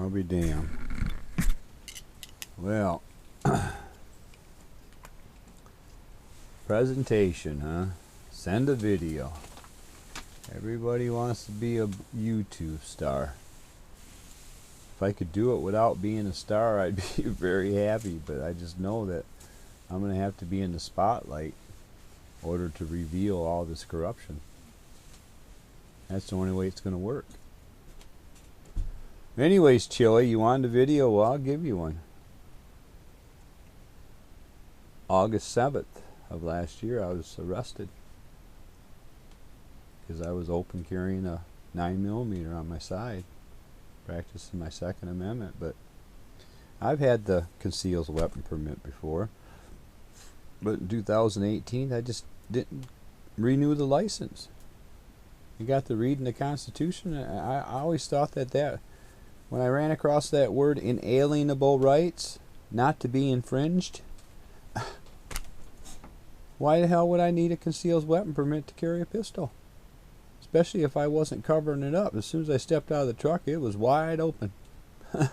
I'll be damned. Well, presentation, huh? Send a video. Everybody wants to be a YouTube star. If I could do it without being a star, I'd be very happy, but I just know that I'm going to have to be in the spotlight in order to reveal all this corruption. That's the only way it's going to work. Anyways, Chili, you wanted a video? Well, I'll give you one. August 7th of last year, I was arrested because I was open carrying a 9mm on my side, practicing my Second Amendment. But I've had the concealed weapon permit before, but in 2018 I just didn't renew the license. You got to read in the Constitution. I always thought that when I ran across that word, inalienable rights, not to be infringed, why the hell would I need a concealed weapon permit to carry a pistol? Especially if I wasn't covering it up. As soon as I stepped out of the truck, it was wide open. And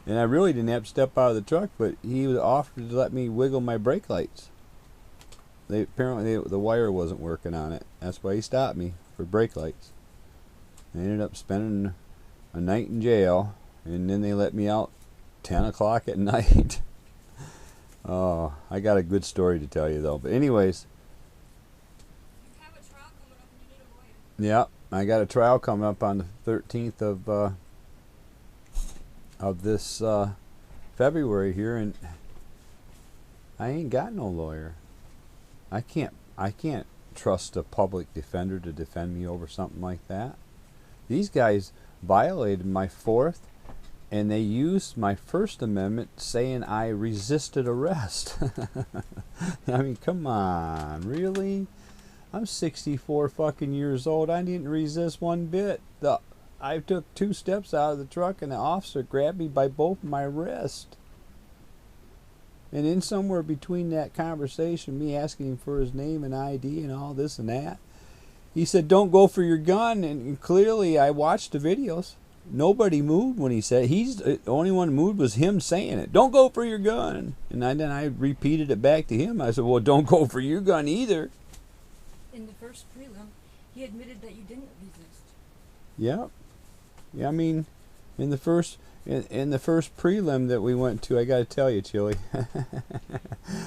I really didn't have to step out of the truck, but he offered to let me wiggle my brake lights. Apparently the wire wasn't working on it. That's why he stopped me for brake lights. I ended up spending a night in jail, and then they let me out 10 o'clock at night. Oh, I got a good story to tell you though. But anyways, you have a trial coming up and you need a lawyer. yeah, I got a trial coming up on the 13th of this February here, and I ain't got no lawyer. I can't trust a public defender to defend me over something like that. These guys violated my Fourth, and they used my First Amendment saying I resisted arrest. I mean, come on, really? I'm 64 fucking years old. I didn't resist one bit. I took 2 steps out of the truck, and the officer grabbed me by both my wrists. And in somewhere between that conversation, me asking him for his name and ID and all this and that, he said, "Don't go for your gun." And clearly, I watched the videos. Nobody moved when he said it. The only one who moved was him saying it. "Don't go for your gun." And then I repeated it back to him. I said, "Well, don't go for your gun either." In the first prelim, he admitted that you didn't resist. Yeah. Yeah, I mean, in the first prelim that we went to, I got to tell you, Chili.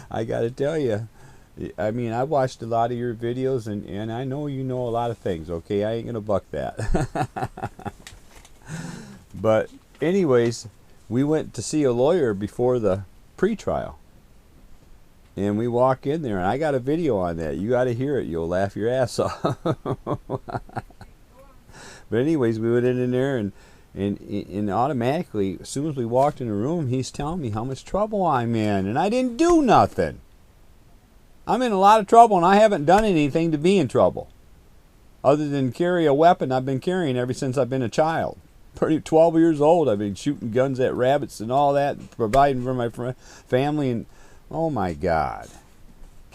I got to tell you. I mean, I watched a lot of your videos, and I know you know a lot of things, okay? I ain't going to buck that. But anyways, we went to see a lawyer before the pre-trial. And we walk in there, and I got a video on that. You got to hear it. You'll laugh your ass off. But anyways, we went in there, and automatically, as soon as we walked in the room, he's telling me how much trouble I'm in. And I didn't do nothing. I'm in a lot of trouble, and I haven't done anything to be in trouble. Other than carry a weapon I've been carrying ever since I've been a child. 12 years old, I've been shooting guns at rabbits and all that, providing for my family, and oh my God.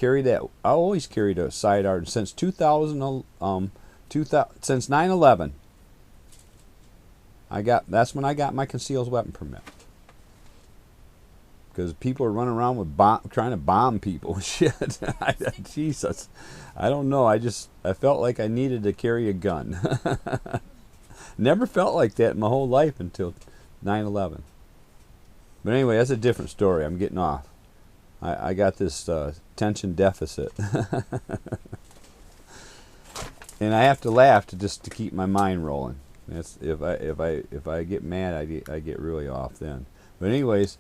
I always carried a sidearm since 2000, since 9/11. That's when I got my concealed weapon permit. Because people are running around with trying to bomb people and shit. Jesus. I don't know. I felt like I needed to carry a gun. Never felt like that in my whole life until 9/11. But anyway, that's a different story. I'm getting off. I got this attention deficit. And I have to laugh to keep my mind rolling. That's if I get mad, I get really off then. But anyways,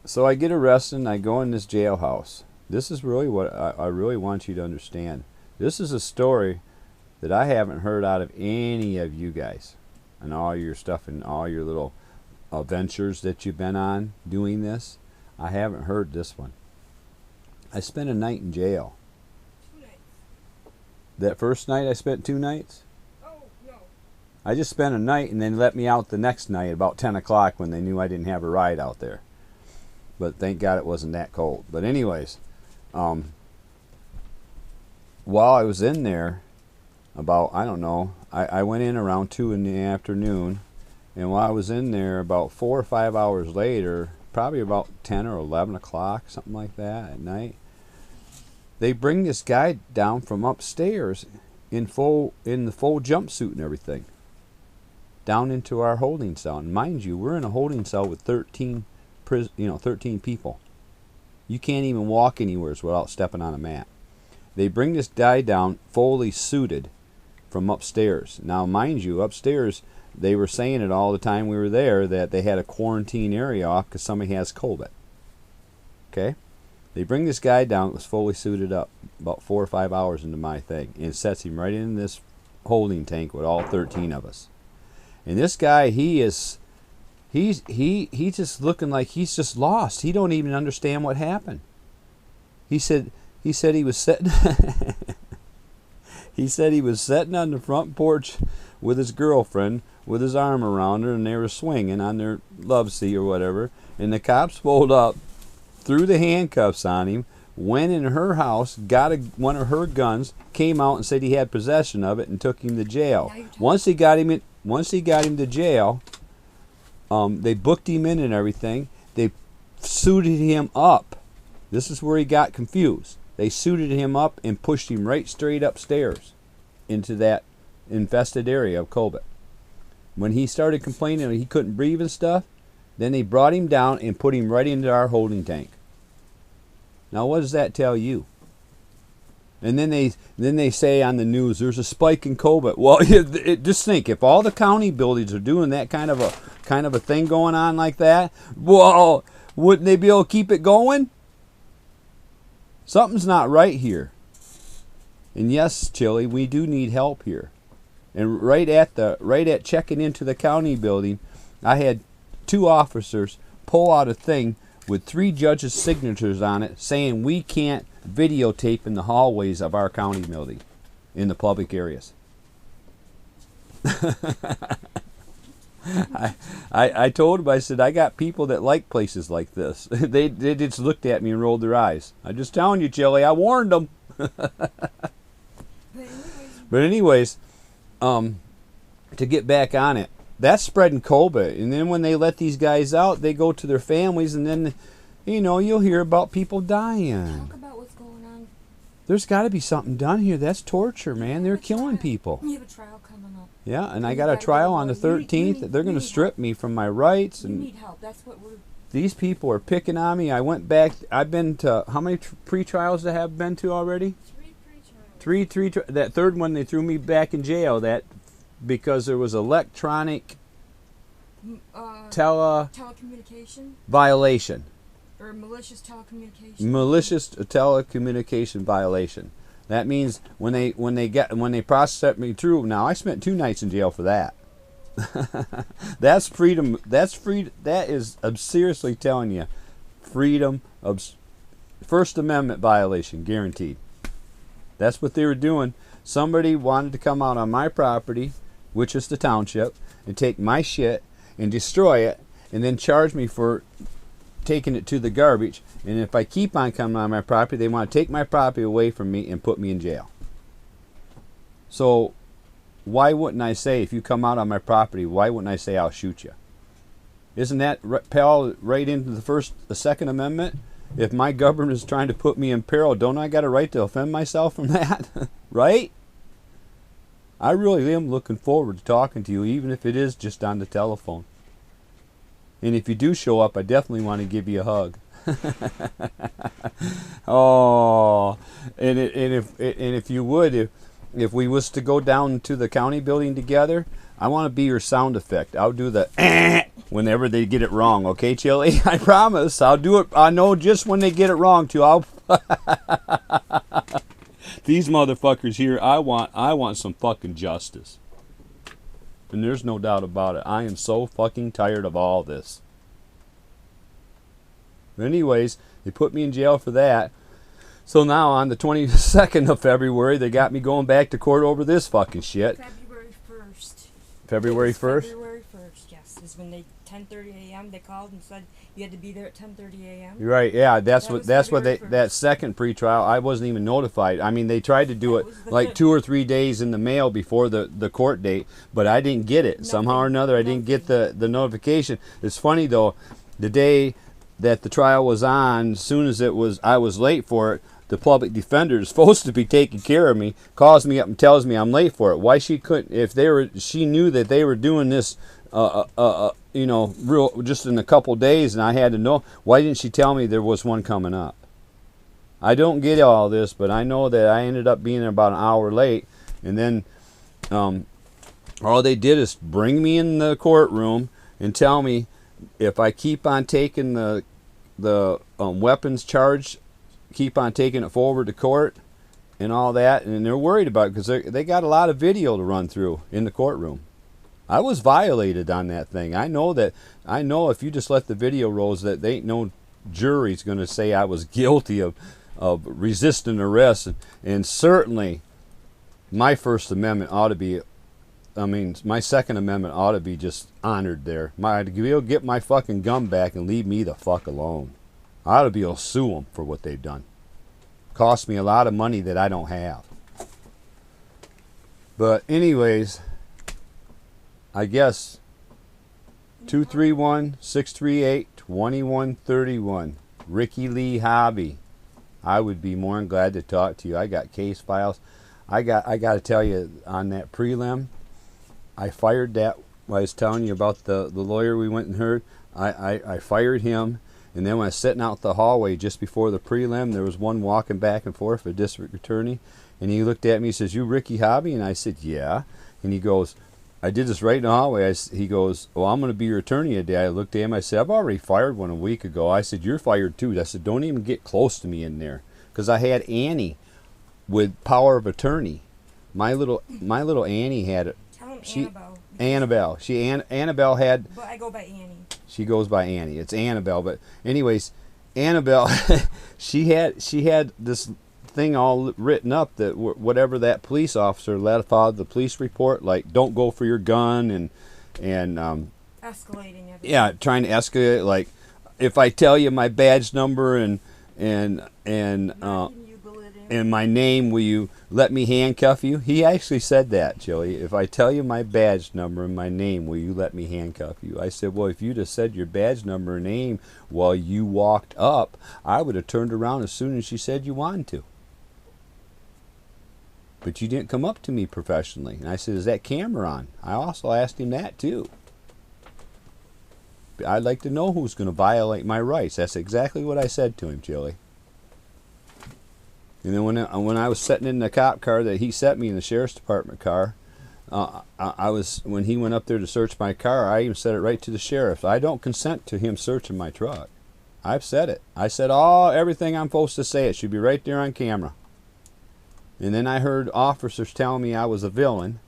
so I get arrested and I go in this jailhouse. This is really what I really want you to understand. This is a story that I haven't heard out of any of you guys, and all your stuff and all your little ventures that you've been on doing this. I haven't heard this one. I spent a night in jail. 2 nights. That first night I spent 2 nights? Oh, no. I just spent a night and then let me out the next night about 10 o'clock when they knew I didn't have a ride out there. But thank God it wasn't that cold. But anyways, while I was in there, about, I don't know, I went in around 2 in the afternoon, and while I was in there, about 4 or 5 hours later, probably about 10 or 11 o'clock, something like that at night, they bring this guy down from upstairs in the full jumpsuit and everything, down into our holding cell. And mind you, we're in a holding cell with 13 people. You can't even walk anywhere without stepping on a mat. They bring this guy down fully suited from upstairs. Now, mind you, upstairs, they were saying it all the time we were there that they had a quarantine area off because somebody has COVID. Okay? They bring this guy down that was fully suited up about 4 or 5 hours into my thing and sets him right in this holding tank with all 13 of us. And this guy, he's just looking like he's just lost. He don't even understand what happened. He said he was sitting he said he was sitting on the front porch with his girlfriend with his arm around her, and they were swinging on their love seat or whatever, and the cops pulled up, threw the handcuffs on him, went in her house, got one of her guns, came out and said he had possession of it, and took him to jail. Once he got him to jail, they booked him in and everything. They suited him up. This is where he got confused. They suited him up and pushed him right straight upstairs into that infested area of COVID. When he started complaining he couldn't breathe and stuff, then they brought him down and put him right into our holding tank. Now what does that tell you? And then they say on the news there's a spike in COVID. Well, just think, if all the county buildings are doing that kind of a thing going on like that, well, wouldn't they be able to keep it going? Something's not right here. And yes, Chili, we do need help here. And right at checking into the county building, I had 2 officers pull out a thing with 3 judges' signatures on it saying we can't videotape in the hallways of our county building in the public areas. I told them, I said, I got people that like places like this. They just looked at me and rolled their eyes. I'm just telling you, Chili, I warned them. But anyways, to get back on it, that's spreading COVID. And then when they let these guys out, they go to their families, and then, you'll hear about people dying. Talk about what's going on. There's got to be something done here. That's torture, man. They're killing people. You have a trial coming up. Yeah, and I got a trial on the 13th. They're going to strip me from my rights. You And need help. That's what we're... these people are picking on me. I went back. I've been to, how many pre-trials I have been to already? 3 pre-trials. That third one, they threw me back in jail. That because there was electronic telecommunication violation. Or malicious telecommunication. Malicious telecommunication violation. That means when they processed me through. Now I spent 2 nights in jail for that. That's freedom. That's free. That is, I'm seriously telling you, freedom of First Amendment violation, guaranteed. That's what they were doing. Somebody wanted to come out on my property, which is the township, and take my shit and destroy it, and then charge me for taking it to the garbage. And if I keep on coming on my property, they want to take my property away from me and put me in jail. So why wouldn't I say, if you come out on my property, why wouldn't I say I'll shoot you? Isn't that right into the Second Amendment? If my government is trying to put me in peril, don't I got a right to defend myself from that? Right? I really am looking forward to talking to you, even if it is just on the telephone. And if you do show up, I definitely want to give you a hug. Oh, and if you would, if we was to go down to the county building together, I want to be your sound effect. I'll do the whenever they get it wrong. Okay, Chili? I promise. I'll do it. I know just when they get it wrong too. These motherfuckers here, I want some fucking justice. And there's no doubt about it. I am so fucking tired of all this. But anyways, they put me in jail for that. So now on the 22nd of February, they got me going back to court over this fucking shit. February 1st. February 1st? February 1st, yes, is when they 10:30 a.m. They called and said you had to be there at 10:30 a.m. You're right. Yeah, that's That what was that's the what very they that first. second pretrial. I wasn't even notified. I mean, they tried to do That it was the like fifth. 2 or 3 days in the mail before the court date, but I didn't get it somehow or Nothing, another. I didn't get nothing. the notification. It's funny though, the day that the trial was on, as soon as I was late for it. The public defender is supposed to be taking care of me, calls me up and tells me I'm late for it. Why she couldn't? If they were, she knew that they were doing this, real just in a couple days, and I had to know. Why didn't she tell me there was one coming up? I don't get all this, but I know that I ended up being about an hour late, and then all they did is bring me in the courtroom and tell me if I keep on taking the weapons charge, keep on taking it forward to court and all that, and they're worried about it because they got a lot of video to run through in the courtroom. I was violated on that thing. I know that. I know if you just let the video rolls, that they ain't no jury's going to say I was guilty of resisting arrest, and certainly my First Amendment ought to be. I mean, my Second Amendment ought to be just honored there. You'll get my fucking gun back and leave me the fuck alone. I ought to be able to sue them for what they've done. Cost me a lot of money that I don't have. But anyways, I guess 231-638-2131. Ricky Lee Hobby. I would be more than glad to talk to you. I got case files. I got to tell you on that prelim, I fired that. I was telling you about the lawyer we went and heard. I fired him. And then when I was sitting out the hallway just before the prelim, there was one walking back and forth, a district attorney. And he looked at me and says, "You Ricky Hobby?" And I said, "Yeah." And he goes, "I did this right in the hallway." He goes, "Well, I'm going to be your attorney today." I looked at him. I said, "I've already fired one a week ago." I said, "You're fired too." I said, "Don't even get close to me in there." Because I had Annie with power of attorney. My little Annie had it. Tell him She, Annabelle. Annabelle. Annabelle had. But I go by Annie. She goes by Annie. It's Annabelle, but anyways, Annabelle, she had this thing all written up that whatever that police officer let out the police report, like don't go for your gun and Escalating everything. yeah, trying to escalate. Like if I tell you my badge number and Knocking you, belittling. and my name, will you let me handcuff you? He actually said that, Chili. If I tell you my badge number and my name, will you let me handcuff you? I said, well, if you'd have said your badge number and name while you walked up, I would have turned around as soon as you said you wanted to. But you didn't come up to me professionally. And I said, is that camera on? I also asked him that, too. I'd like to know who's going to violate my rights. That's exactly what I said to him, Chili. And then when I was sitting in the cop car that he set me in, the sheriff's department car, when he went up there to search my car, I even said it right to the sheriff. I don't consent to him searching my truck. I've said it. I said everything I'm supposed to say. It should be right there on camera. And then I heard officers telling me I was a villain,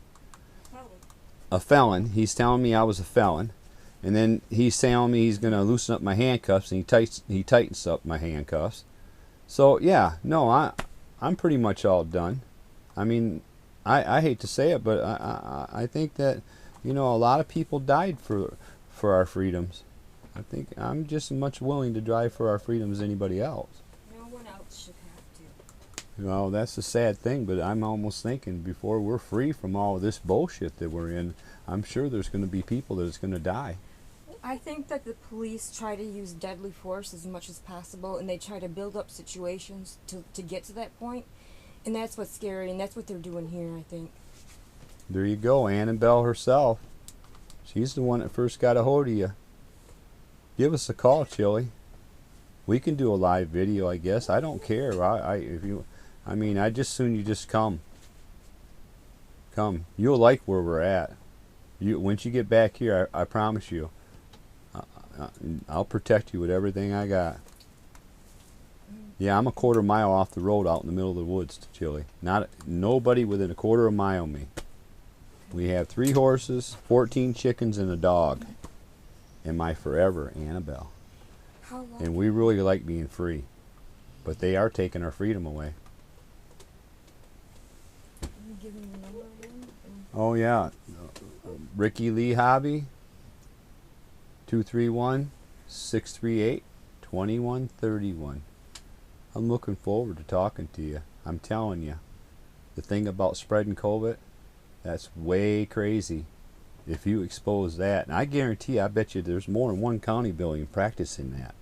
a felon. He's telling me I was a felon. And then he's telling me he's going to loosen up my handcuffs, and he tightens up my handcuffs. So yeah, no, I'm pretty much all done. I mean, I hate to say it, but I think that a lot of people died for our freedoms. I think I'm just as much willing to die for our freedoms as anybody else. No one else should have to. Well, that's a sad thing, but I'm almost thinking before we're free from all of this bullshit that we're in, I'm sure there's going to be people that's going to die. I think that the police try to use deadly force as much as possible, and they try to build up situations to get to that point, and that's what's scary, and that's what they're doing here, I think. There you go, Annabelle herself. She's the one that first got a hold of you. Give us a call, Chili. We can do a live video, I guess. I don't care. I just soon you just come. Come. You'll like where we're at. Once you get back here, I promise you. I'll protect you with everything I got. Yeah, I'm a quarter mile off the road out in the middle of the woods, Chili. Nobody within a quarter of a mile of me. We have 3 horses, 14 chickens, and a dog. And my forever Annabelle. How long? And we really like being free. But they are taking our freedom away. Can you give me the number again? Oh, yeah. Ricky Lee Hobby. 231-638-2131. I'm looking forward to talking to you. I'm telling you, the thing about spreading COVID, that's way crazy. If you expose that, and I guarantee, I bet you there's more than one county building practicing that.